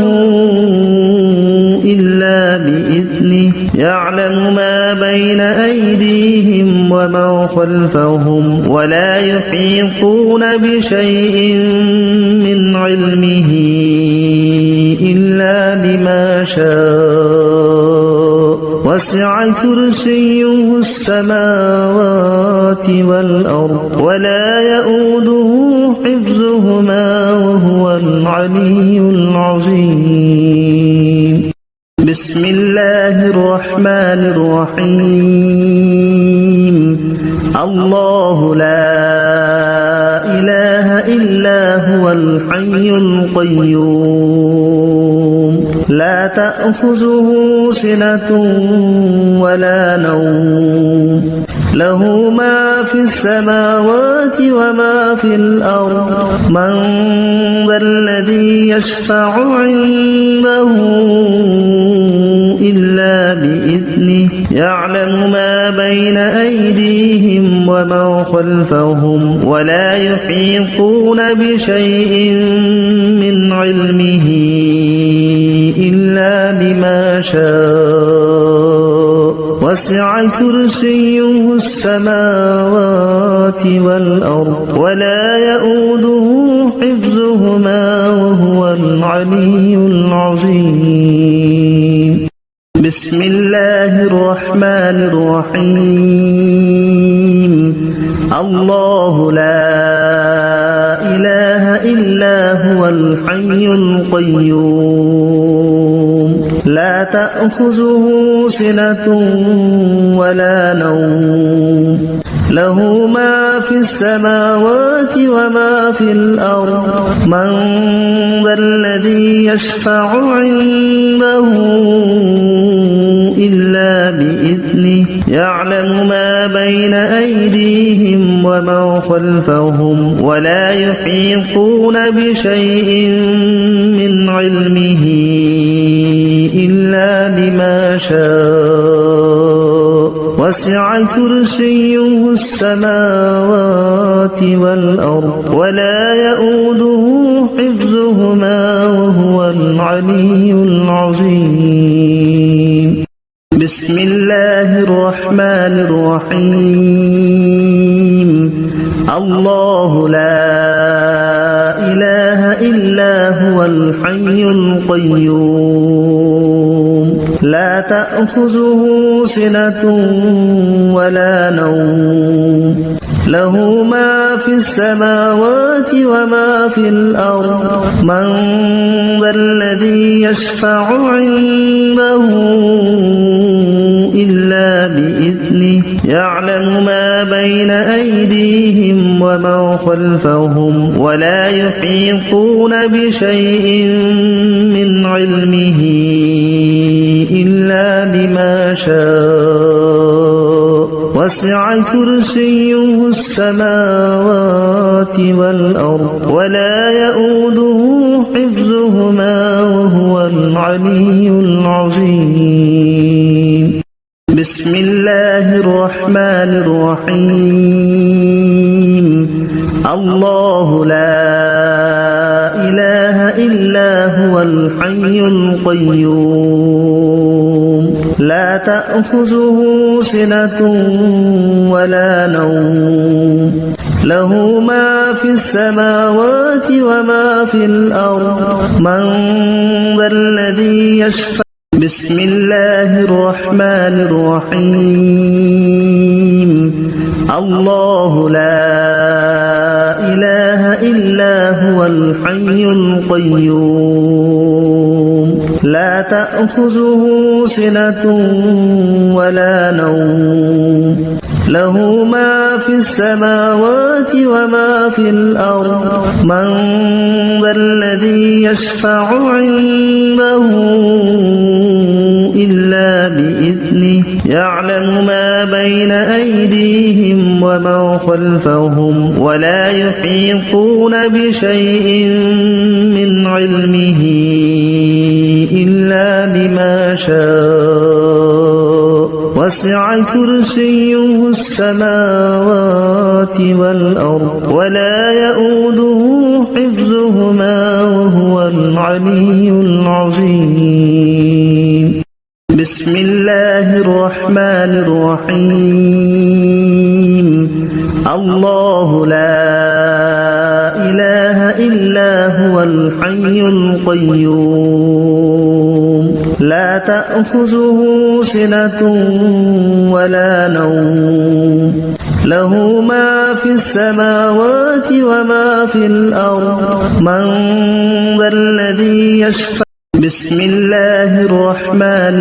إلا بإذنه يعلم ما بين أيديهم وما خلفهم ولا يحيطون بشيء من علمه إلا بما شاء وسع كرسيه السماوات والأرض ولا يؤوده حفظهما وهو العلي العظيم. بسم الله الرحمن الرحيم. الله لا إله إلا هو الحي القيوم لا تأخذه سنة ولا نوم له ما في السماوات وما في الأرض من ذا الذي يشفع عنده إلا بإذنه يعلم ما بين أيديهم وما خلفهم ولا يحيطون بشيء من علمه إلا بما شاء وسع كرسيه السماوات والأرض ولا يؤوده حفظهما وهو العلي العظيم. بسم الله الرحمن الرحيم. الله لا إله إلا هو الحي القيوم لا تأخذه سنة ولا نوم له ما في السماوات وما في الأرض من ذا الذي يشفع عنده إلا بإذنه يعلم ما بين أيديهم وما خلفهم ولا يحيطون بشيء من علمه إلا بما شاء وسع كرسيه السماوات والأرض ولا يؤوده حفظهما وهو العلي العظيم. بسم الله الرحمن الرحيم. الله لا إله إلا هو الحي القيوم لا تأخذه سنة ولا نوم له ما في السماوات وما في الأرض من ذا الذي يشفع عنده إلا بإذنه يعلم ما بين أيديهم وما خلفهم ولا يحيطون بشيء من علمه إلا بما شاء وسع كرسيه السماوات والأرض ولا يؤوده حفظهما وهو العلي العظيم. بسم الله الرحمن الرحيم. الله لا إله إلا هو الحي القيوم لا تأخذه سنة ولا نوم له ما في السماوات وما في الأرض من ذا الذي يشفع. بسم الله الرحمن الرحيم. الله لا إله إلا هو الحي القيوم لا تأخذه سنة ولا نوم له ما في السماوات وما في الأرض من ذا الذي يشفع عنده إلا بإذنه يعلم ما بين أيديهم وما خلفهم ولا يحيطون بشيء من علمه إلا بما شاء وسع كرسيه السماوات والأرض ولا يؤوده حفظهما وهو العلي العظيم. بسم الله الرحمن الرحيم. الله لا إله إلا هو الحي القيوم لا تأخذه سنة ولا نوم له ما في السماوات وما في الأرض من ذا الذي يشفع. بسم الله الرحمن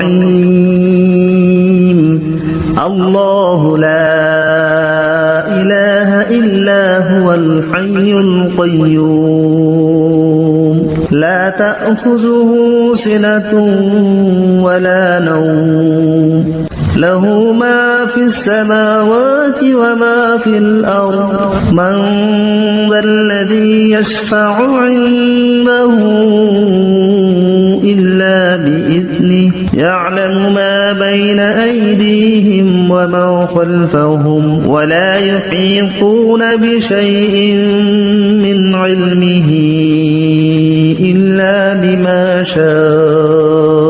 الرحيم. الله لا إله إلا هو الحي القيوم لا تأخذه سنة ولا نوم له ما في السماوات وما في الأرض من ذا الذي يشفع عنده إلا بإذنه يعلم ما بين أيديهم وما خلفهم ولا يحيطون بشيء من علمه إلا بما شاء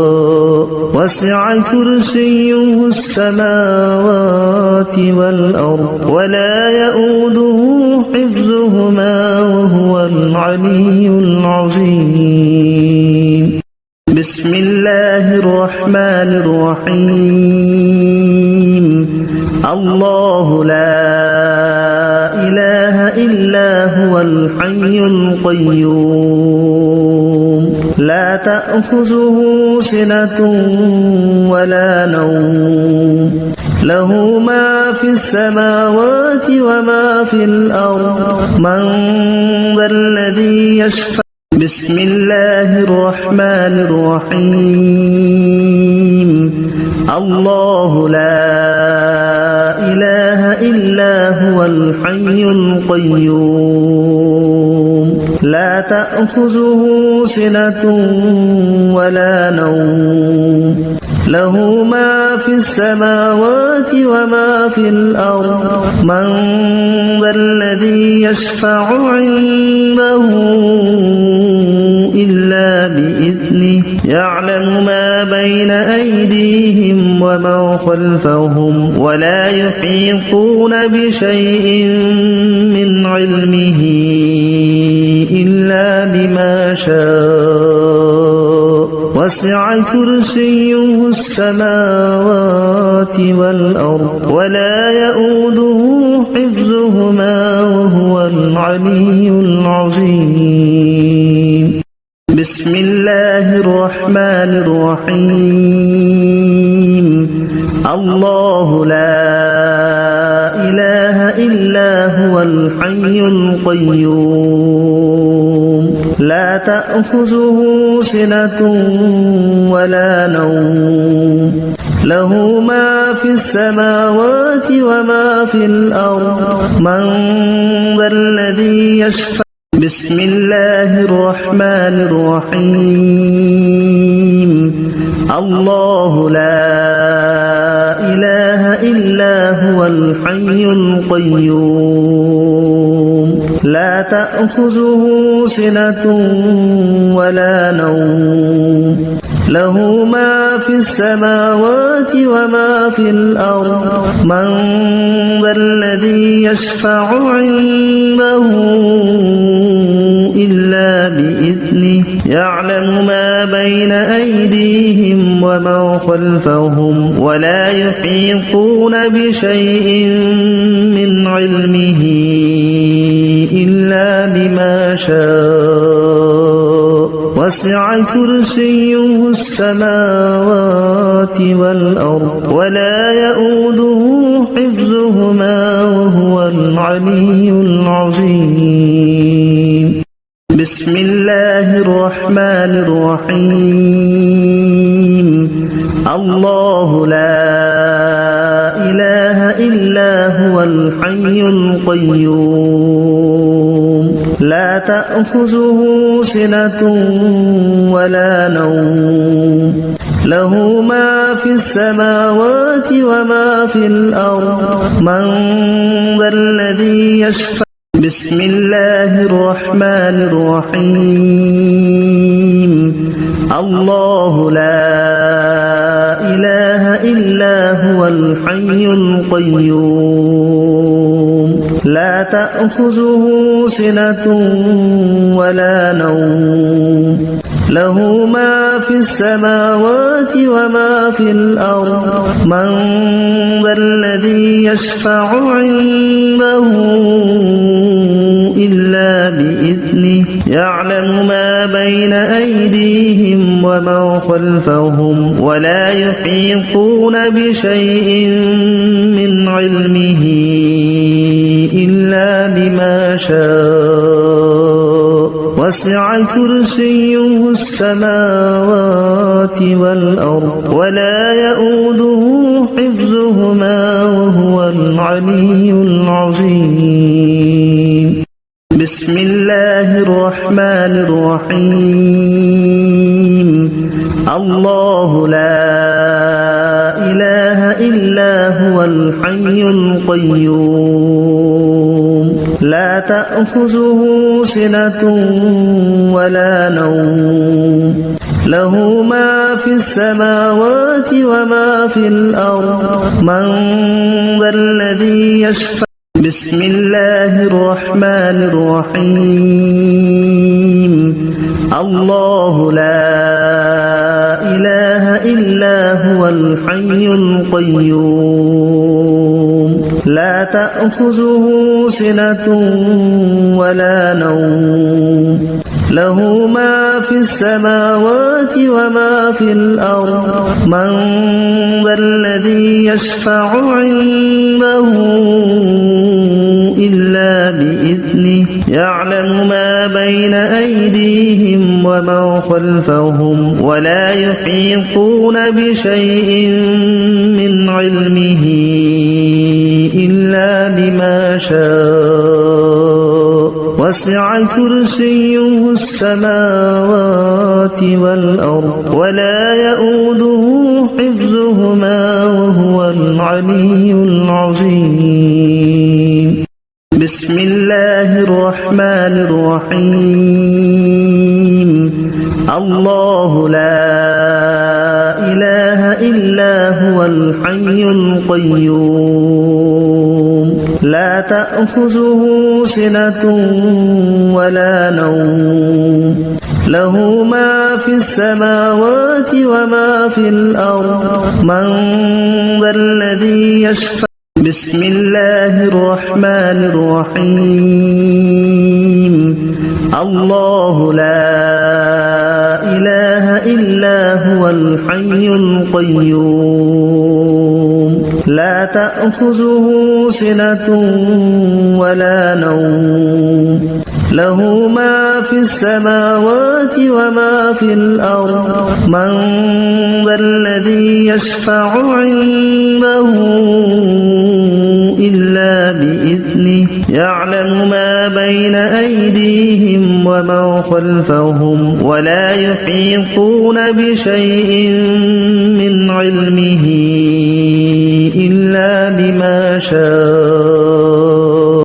وسع كرسيه السماوات والأرض ولا يؤوده حفظهما وهو العلي العظيم. بسم الله الرحمن الرحيم. الله لا إله إلا هو الحي القيوم لا تأخذه سنة ولا نوم له ما في السماوات وما في الأرض من ذا الذي يشفع. بسم الله الرحمن الرحيم. الله لا إله إلا هو الحي القيوم لا تأخذه سنة ولا نوم له ما في السماوات وما في الأرض من ذا الذي يشفع عنده إلا بإذنه يعلم ما بين أيديهم وما خلفهم ولا يحيطون بشيء من علمه إلا بما شاء وسع كرسيه السماوات والأرض ولا يؤوده حفظهما وهو العلي العظيم بسم الله الرحمن الرحيم الله لا إله إلا هو الحي القيوم لا تأخذه سنة ولا نوم له ما في السماوات وما في الأرض من ذا الذي يشفع بسم الله الرحمن الرحيم الله لا إله إلا هو الحي القيوم لا تأخذه سنة ولا نوم له ما في السماوات وما في الأرض من ذا الذي يشفع عنده إلا بإذنه يعلم ما بين أيديهم وما خلفهم ولا يحيطون بشيء من علمه إلا بما شاء وسع كرسيه السماوات والأرض ولا يؤوده حفظهما وهو العلي العظيم بسم الله الرحمن الرحيم الله لا إله إلا هو الحي القيوم لا تأخذه سنة ولا نوم له ما في السماوات وما في الأرض من ذا الذي يشفع بسم الله الرحمن الرحيم الله لا إله إلا هو الحي القيوم لا تأخذه سنة ولا نوم له ما في السماوات وما في الأرض من ذا الذي يشفع عنده إلا بإذنه يعلم ما بين أيديهم وما خلفهم ولا يحيطون بشيء من علمه إلا بما شاء وسع كرسيه السماوات والأرض ولا يؤوده حفظهما وهو العلي العظيم بسم الله الرحمن الرحيم الله لا إله إلا هو الحي القيوم لا تأخذه سنة ولا نوم له ما في السماوات وما في الأرض من ذا الذي يشفع بسم الله الرحمن الرحيم الله لا إله إلا هو الحي القيوم لا تأخذه سنة ولا نوم له ما في السماوات وما في الأرض من ذا الذي يشفع عنده إلا بإذنه يعلم ما بين أيديهم وما خلفهم ولا يحيطون بشيء من علمه إلا بما شاء وسع كرسيه السماوات والأرض ولا يؤوده حفظهما وهو العلي العظيم بسم الله الرحمن الرحيم الله لا إله إلا هو الحي القيوم لا تأخذه سنة ولا نوم له ما في السماوات وما في الأرض من ذا الذي يشفع بسم الله الرحمن الرحيم الله لا إله إلا هو الحي القيوم لا تأخذه سنة ولا نوم له ما في السماوات وما في الأرض من ذا الذي يشفع عنده إلا بإذنه يعلم ما بين أيديهم وما خلفهم ولا يحيطون بشيء من علمه إلا بما شاء